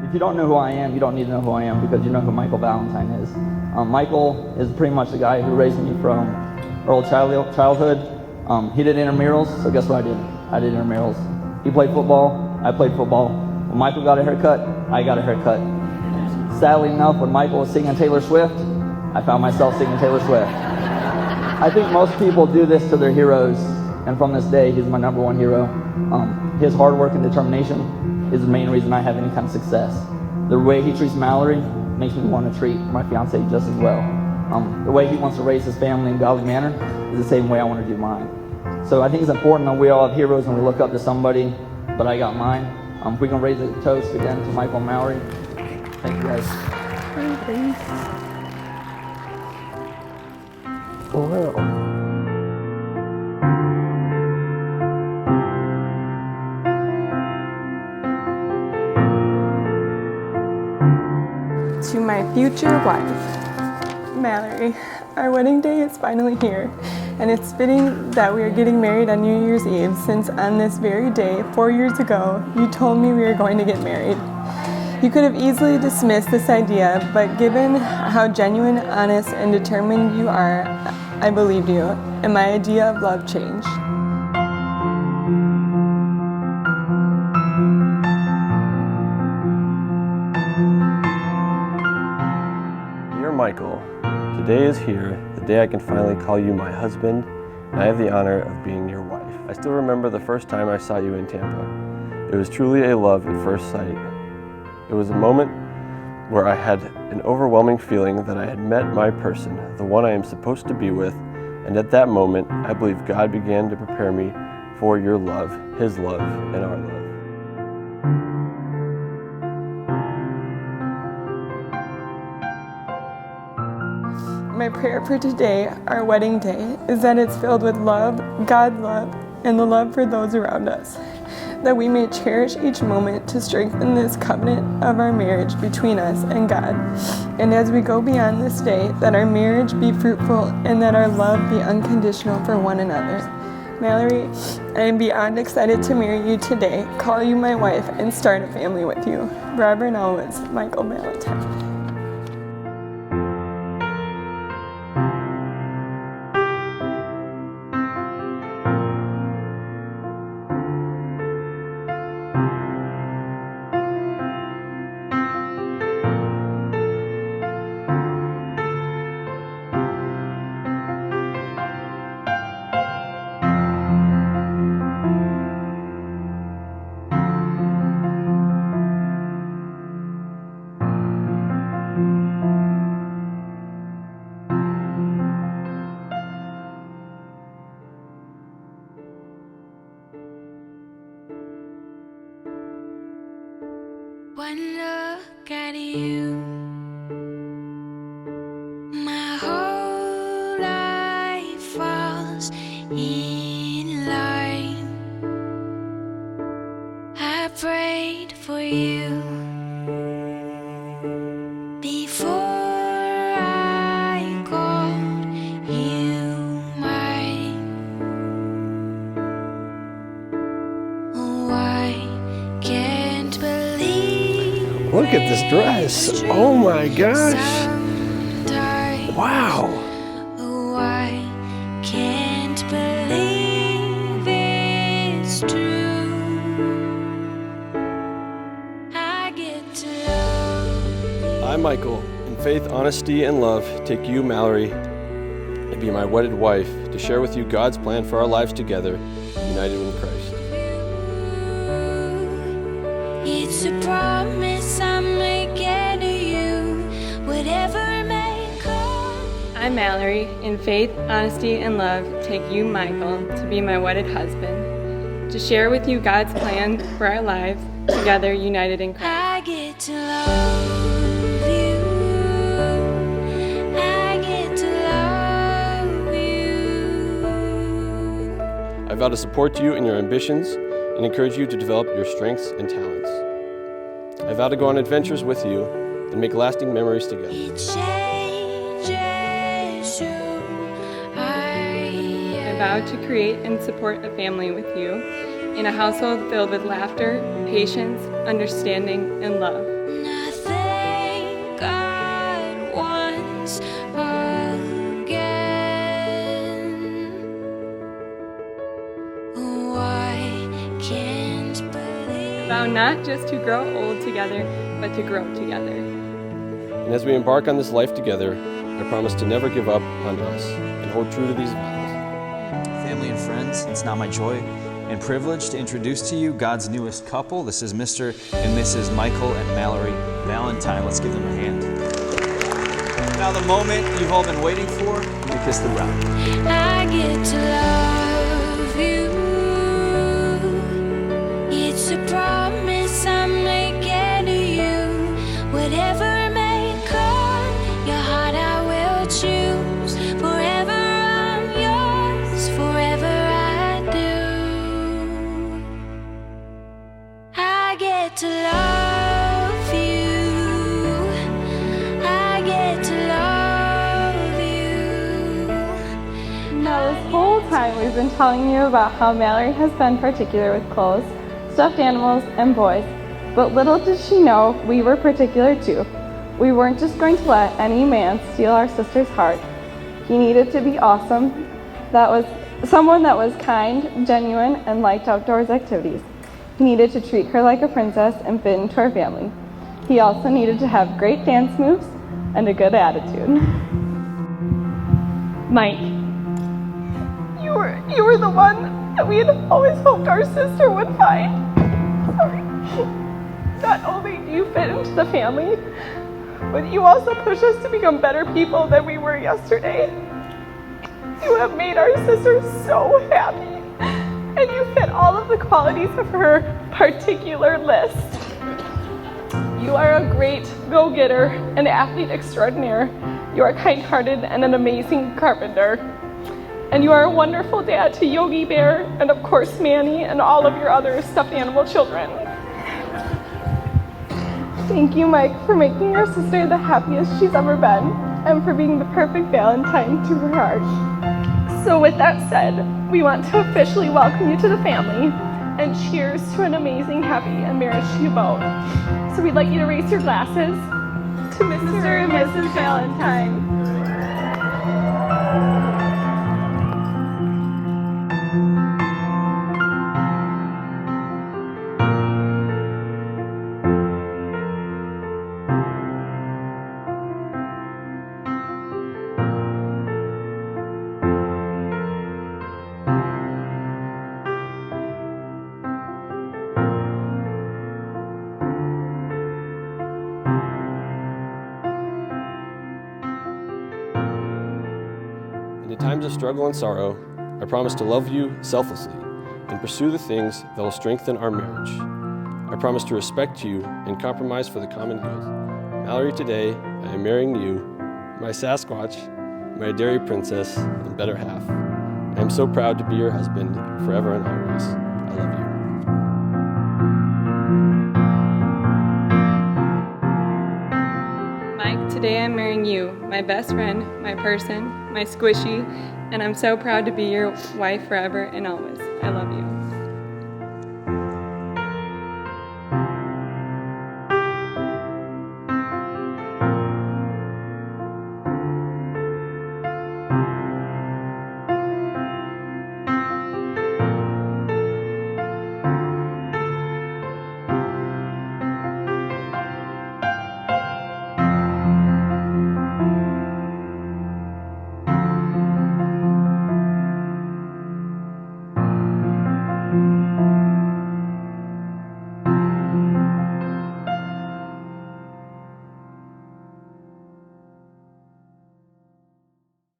If you don't know who I am, you don't need to know who I am, because you know who Michael Valentine is. Michael is pretty much the guy who raised me from early childhood. He did intramurals, so guess what I did? I did intramurals. He played football, I played football. When Michael got a haircut, I got a haircut. Sadly enough, when Michael was singing Taylor Swift, I found myself singing Taylor Swift. I think most people do this to their heroes, and from this day, he's my #1 hero. His hard work and determination is the main reason I have any kind of success. The way he treats Mallory makes me want to treat my fiance just as well. The way he wants to raise his family in a godly manner is the same way I want to do mine. So I think it's important that we all have heroes and we look up to somebody, but I got mine. If we can raise a toast again to Michael and Mallory. Thank you guys. Wow. To my future wife, Mallory, our wedding day is finally here, and it's fitting that we are getting married on New Year's Eve, since on this very day, 4 years ago, you told me we were going to get married. You could have easily dismissed this idea, but given how genuine, honest, and determined you are, I believed you, and my idea of love changed. Dear Michael, today is here, the day I can finally call you my husband, and I have the honor of being your wife. I still remember the first time I saw you in Tampa. It was truly a love at first sight. It was a moment where I had an overwhelming feeling that I had met my person, the one I am supposed to be with, and at that moment, I believe God began to prepare me for your love, His love, and our love. My prayer for today, our wedding day, is that it's filled with love, God love, and the love for those around us. That we may cherish each moment to strengthen this covenant of our marriage between us and God. And as we go beyond this day, that our marriage be fruitful and that our love be unconditional for one another. Mallory, I am beyond excited to marry you today, call you my wife, and start a family with you. Forever and always, Michael Valentine. One look at you, my whole life falls in line. I prayed for you before I called you mine. Oh, I can't believe. Look at this dress. Oh my gosh. Wow. Oh, I can't believe it's true. I get to love you. I, Michael, in faith, honesty, and love, take you, Mallory, and be my wedded wife to share with you God's plan for our lives together, united in Christ. It's a promise I'm making to you, whatever may come. I, Mallory, in faith, honesty, and love, take you, Michael, to be my wedded husband, to share with you God's plan for our lives, together united in Christ. I get to love you. I get to love you. I vow to support you in your ambitions and encourage you to develop your strengths and talents. I vow to go on adventures with you and make lasting memories together. It changes you. I vow to create and support a family with you, in a household filled with laughter, patience, understanding, and love. not just to grow old together, but to grow together. And as we embark on this life together, I promise to never give up on us and hold true to these vows. Family and friends, it's now my joy and privilege to introduce to you God's newest couple. This is Mr. and Mrs. Michael and Mallory Valentine. Let's give them a hand. Now the moment you've all been waiting for, you kiss the bride. I get to love you. It's a promise I'm making to you. Whatever may come, your heart I will choose. Forever I'm yours, forever I do. I get to love you. I get to love you. Now this whole time we've been telling you about how Mallory has been particular with clothes, stuffed animals, and boys. But little did she know we were particular too. We weren't just going to let any man steal our sister's heart. He needed to be awesome. That was someone that was kind, genuine, and liked outdoors activities. He needed to treat her like a princess and fit into our family. He also needed to have great dance moves and a good attitude. Mike, you were the one that we had always hoped our sister would find. Sorry. Not only do you fit into the family, but you also push us to become better people than we were yesterday. You have made our sister so happy, and you fit all of the qualities of her particular list. You are a great go-getter, an athlete extraordinaire. You are kind-hearted and an amazing carpenter. And you are a wonderful dad to Yogi Bear, and of course Manny, and all of your other stuffed animal children. Thank you, Mike, for making your sister the happiest she's ever been, and for being the perfect Valentine to her heart. So with that said, we want to officially welcome you to the family, and cheers to an amazing, happy, and marriage to you both. So we'd like you to raise your glasses to Mr. and Mrs. Valentine. In the times of struggle and sorrow, I promise to love you selflessly and pursue the things that will strengthen our marriage. I promise to respect you and compromise for the common good. Mallory, today I am marrying you, my Sasquatch, my dairy princess, and better half. I am so proud to be your husband forever and always. I love you. Mike, today I'm marrying you, my best friend, my person, my squishy, and I'm so proud to be your wife forever and always. I love you.